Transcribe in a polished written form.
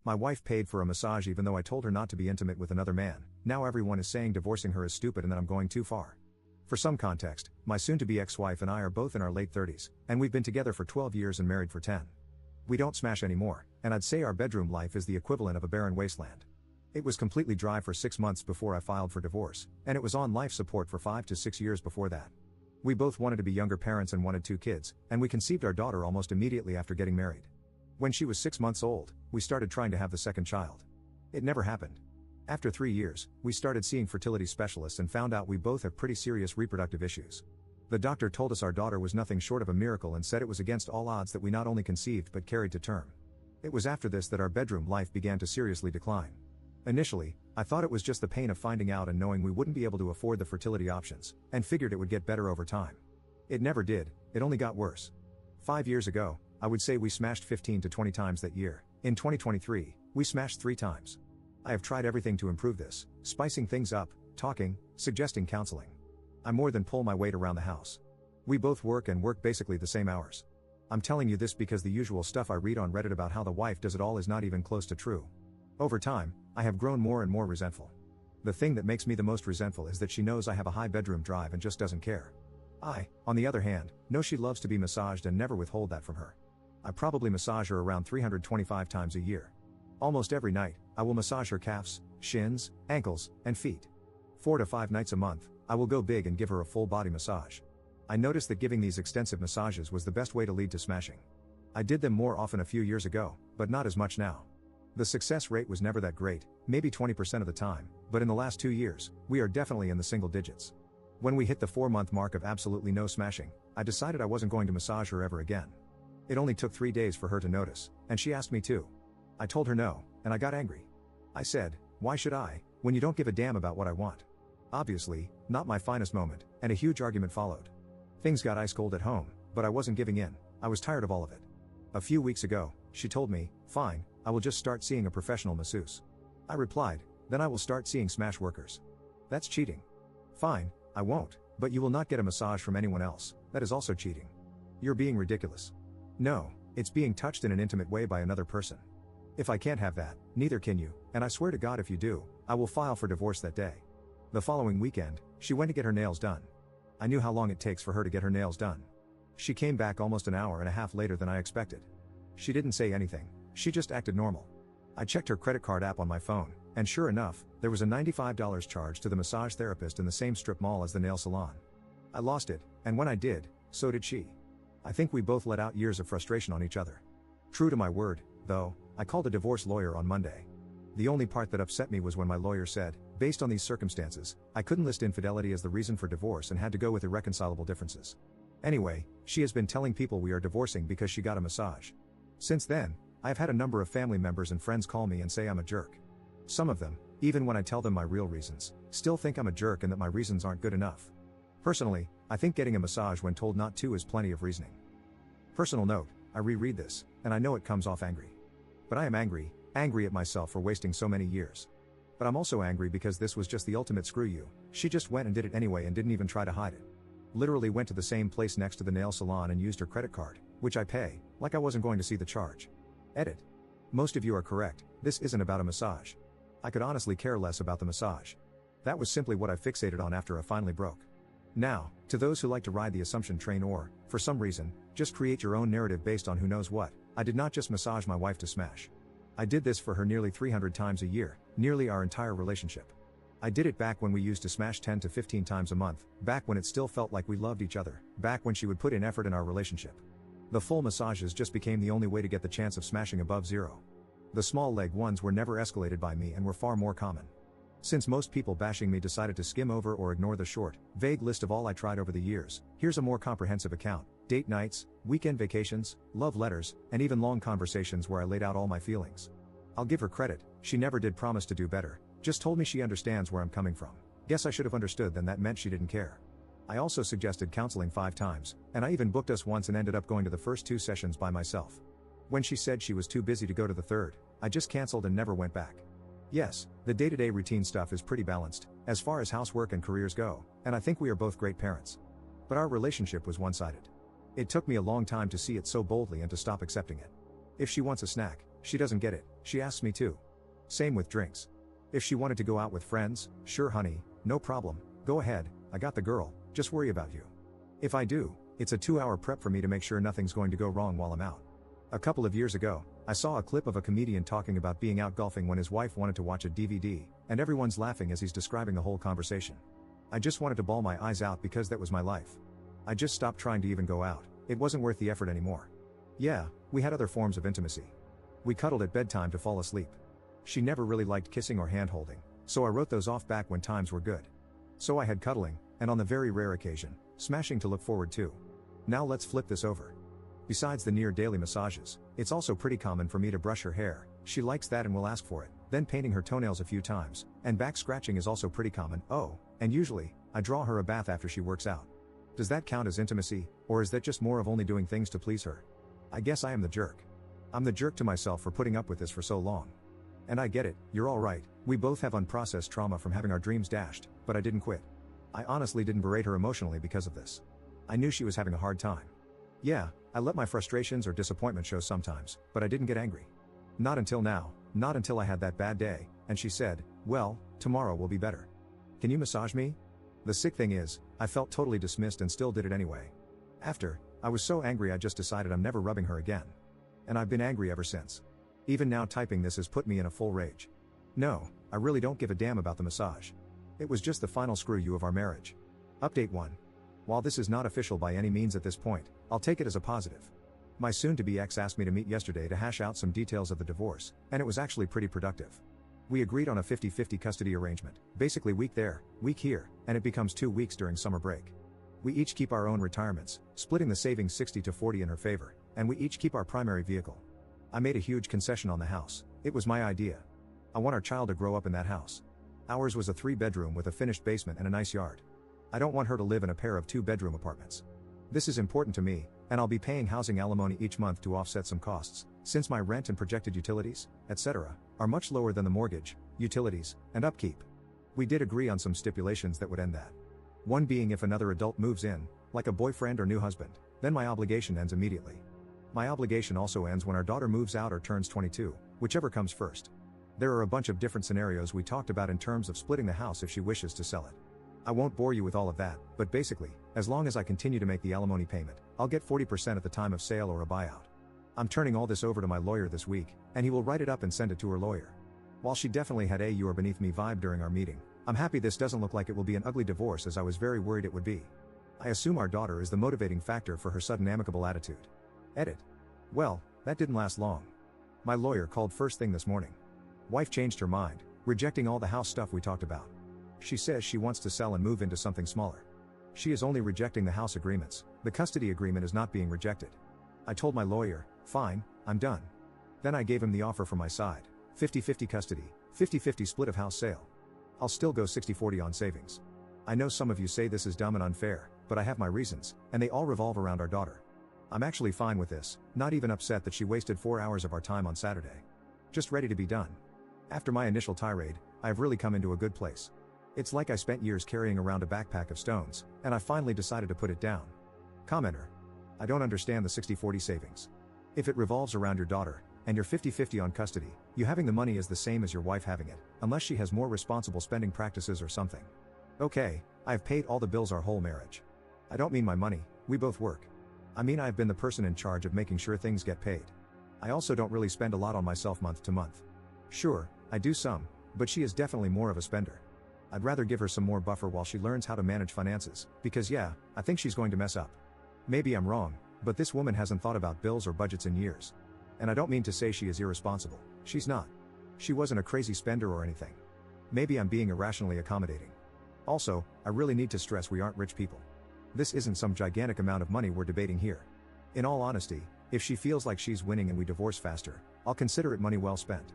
My wife paid for a massage even though I told her not to be intimate with another man. Now everyone is saying divorcing her is stupid and that I'm going too far. For some context, my soon-to-be ex-wife and I are both in our late 30s, and we've been together for 12 years and married for 10. We don't smash anymore, and I'd say our bedroom life is the equivalent of a barren wasteland. It was completely dry for 6 months before I filed for divorce, and it was on life support for 5 to 6 years before that. We both wanted to be younger parents and wanted 2 kids, and we conceived our daughter almost immediately after getting married. When she was 6 months old, we started trying to have the second child. It never happened. After 3 years, we started seeing fertility specialists and found out we both have pretty serious reproductive issues. The doctor told us our daughter was nothing short of a miracle and said it was against all odds that we not only conceived but carried to term. It was after this that our bedroom life began to seriously decline. Initially, I thought it was just the pain of finding out and knowing we wouldn't be able to afford the fertility options, and figured it would get better over time. It never did, it only got worse. 5 years ago, I would say we smashed 15 to 20 times that year. In 2023, we smashed 3 times. I have tried everything to improve this, spicing things up, talking, suggesting counseling. I more than pull my weight around the house. We both work and work basically the same hours. I'm telling you this because the usual stuff I read on Reddit about how the wife does it all is not even close to true. Over time, I have grown more and more resentful. The thing that makes me the most resentful is that she knows I have a high bedroom drive and just doesn't care. I, on the other hand, know she loves to be massaged and never withhold that from her. I probably massage her around 325 times a year. Almost every night, I will massage her calves, shins, ankles, and feet. 4 to 5 nights a month, I will go big and give her a full body massage. I noticed that giving these extensive massages was the best way to lead to smashing. I did them more often a few years ago, but not as much now. The success rate was never that great, maybe 20% of the time, but in the last 2 years, we are definitely in the single digits. When we hit the 4-month mark of absolutely no smashing, I decided I wasn't going to massage her ever again. It only took 3 days for her to notice, and she asked me to. I told her no, and I got angry. I said, "Why should I, when you don't give a damn about what I want?" Obviously, not my finest moment, and a huge argument followed. Things got ice cold at home, but I wasn't giving in. I was tired of all of it. A few weeks ago, she told me, "Fine, I will just start seeing a professional masseuse." I replied, "Then I will start seeing smash workers." That's cheating. "Fine, I won't, but you will not get a massage from anyone else. That is also cheating." "You're being ridiculous." "No, it's being touched in an intimate way by another person. If I can't have that, neither can you, and I swear to God if you do, I will file for divorce that day." The following weekend, she went to get her nails done. I knew how long it takes for her to get her nails done. She came back almost an hour and a half later than I expected. She didn't say anything, she just acted normal. I checked her credit card app on my phone, and sure enough, there was a $95 charge to the massage therapist in the same strip mall as the nail salon. I lost it, and when I did, so did she. I think we both let out years of frustration on each other. True to my word, though, I called a divorce lawyer on Monday. The only part that upset me was when my lawyer said, based on these circumstances, I couldn't list infidelity as the reason for divorce and had to go with irreconcilable differences. Anyway, she has been telling people we are divorcing because she got a massage. Since then, I have had a number of family members and friends call me and say I'm a jerk. Some of them, even when I tell them my real reasons, still think I'm a jerk and that my reasons aren't good enough. Personally, I think getting a massage when told not to is plenty of reasoning. Personal note, I reread this, and I know it comes off angry. But I am angry at myself for wasting so many years. But I'm also angry because this was just the ultimate screw you. She just went and did it anyway and didn't even try to hide it. Literally went to the same place next to the nail salon and used her credit card, which I pay, like I wasn't going to see the charge. Edit. Most of you are correct, this isn't about a massage. I could honestly care less about the massage. That was simply what I fixated on after I finally broke. Now, to those who like to ride the assumption train or, for some reason, just create your own narrative based on who knows what, I did not just massage my wife to smash. I did this for her nearly 300 times a year, nearly our entire relationship. I did it back when we used to smash 10 to 15 times a month, back when it still felt like we loved each other, back when she would put in effort in our relationship. The full massages just became the only way to get the chance of smashing above zero. The small leg ones were never escalated by me and were far more common. Since most people bashing me decided to skim over or ignore the short, vague list of all I tried over the years, here's a more comprehensive account: date nights, weekend vacations, love letters, and even long conversations where I laid out all my feelings. I'll give her credit, she never did promise to do better, just told me she understands where I'm coming from. Guess I should have understood then that meant she didn't care. I also suggested counseling 5 times, and I even booked us once and ended up going to the first 2 sessions by myself. When she said she was too busy to go to the third, I just canceled and never went back. Yes, the day-to-day routine stuff is pretty balanced, as far as housework and careers go, and I think we are both great parents. But our relationship was one-sided. It took me a long time to see it so boldly and to stop accepting it. If she wants a snack, She doesn't get it, she asks me to. Same with drinks. If she wanted to go out with friends, sure honey, no problem, go ahead, I got the girl, just worry about you. If I do, it's a 2-hour prep for me to make sure nothing's going to go wrong while I'm out. A couple of years ago, I saw a clip of a comedian talking about being out golfing when his wife wanted to watch a DVD, and everyone's laughing as he's describing the whole conversation. I just wanted to bawl my eyes out because that was my life. I just stopped trying to even go out, it wasn't worth the effort anymore. Yeah, we had other forms of intimacy. We cuddled at bedtime to fall asleep. She never really liked kissing or hand-holding, so I wrote those off back when times were good. So I had cuddling, and on the very rare occasion, smashing to look forward to. Now let's flip this over. Besides the near daily massages, it's also pretty common for me to brush her hair, she likes that and will ask for it, then painting her toenails a few times, and back scratching is also pretty common, oh, and usually, I draw her a bath after she works out. Does that count as intimacy, or is that just more of only doing things to please her? I guess I am the jerk. I'm the jerk to myself for putting up with this for so long. And I get it, you're alright, we both have unprocessed trauma from having our dreams dashed, but I didn't quit. I honestly didn't berate her emotionally because of this. I knew she was having a hard time. Yeah, I let my frustrations or disappointment show sometimes, but I didn't get angry. Not until now, not until I had that bad day, and she said, well, tomorrow will be better. Can you massage me? The sick thing is, I felt totally dismissed and still did it anyway. After, I was so angry I just decided I'm never rubbing her again. And I've been angry ever since. Even now typing this has put me in a full rage. No, I really don't give a damn about the massage. It was just the final screw you of our marriage. Update 1. While this is not official by any means at this point, I'll take it as a positive. My soon-to-be ex asked me to meet yesterday to hash out some details of the divorce, and it was actually pretty productive. We agreed on a 50-50 custody arrangement, basically week there, week here, and it becomes 2 weeks during summer break. We each keep our own retirements, splitting the savings 60-40 in her favor, and we each keep our primary vehicle. I made a huge concession on the house, it was my idea. I want our child to grow up in that house. Ours was a 3-bedroom with a finished basement and a nice yard. I don't want her to live in a pair of 2-bedroom apartments. This is important to me, and I'll be paying housing alimony each month to offset some costs, since my rent and projected utilities, etc., are much lower than the mortgage, utilities, and upkeep. We did agree on some stipulations that would end that. One being if another adult moves in, like a boyfriend or new husband, then my obligation ends immediately. My obligation also ends when our daughter moves out or turns 22, whichever comes first. There are a bunch of different scenarios we talked about in terms of splitting the house if she wishes to sell it. I won't bore you with all of that, but basically, as long as I continue to make the alimony payment, I'll get 40% at the time of sale or a buyout. I'm turning all this over to my lawyer this week, and he will write it up and send it to her lawyer. While she definitely had a "you are beneath me" vibe during our meeting, I'm happy this doesn't look like it will be an ugly divorce as I was very worried it would be. I assume our daughter is the motivating factor for her sudden amicable attitude. Edit. Well, that didn't last long. My lawyer called first thing this morning. Wife changed her mind, rejecting all the house stuff we talked about. She says she wants to sell and move into something smaller. She is only rejecting the house agreements, the custody agreement is not being rejected. I told my lawyer, fine, I'm done. Then I gave him the offer from my side, 50-50 custody, 50-50 split of house sale. I'll still go 60-40 on savings. I know some of you say this is dumb and unfair, but I have my reasons, and they all revolve around our daughter. I'm actually fine with this, not even upset that she wasted 4 hours of our time on Saturday. Just ready to be done. After my initial tirade, I have really come into a good place. It's like I spent years carrying around a backpack of stones, and I finally decided to put it down. Commenter. I don't understand the 60-40 savings. If it revolves around your daughter, and you're 50-50 on custody, you having the money is the same as your wife having it, unless she has more responsible spending practices or something. Okay, I've paid all the bills our whole marriage. I don't mean my money, we both work. I mean I've been the person in charge of making sure things get paid. I also don't really spend a lot on myself month to month. Sure, I do some, but she is definitely more of a spender. I'd rather give her some more buffer while she learns how to manage finances, because yeah, I think she's going to mess up. Maybe I'm wrong, but this woman hasn't thought about bills or budgets in years. And I don't mean to say she is irresponsible, she's not. She wasn't a crazy spender or anything. Maybe I'm being irrationally accommodating. Also, I really need to stress we aren't rich people. This isn't some gigantic amount of money we're debating here. In all honesty, if she feels like she's winning and we divorce faster, I'll consider it money well spent.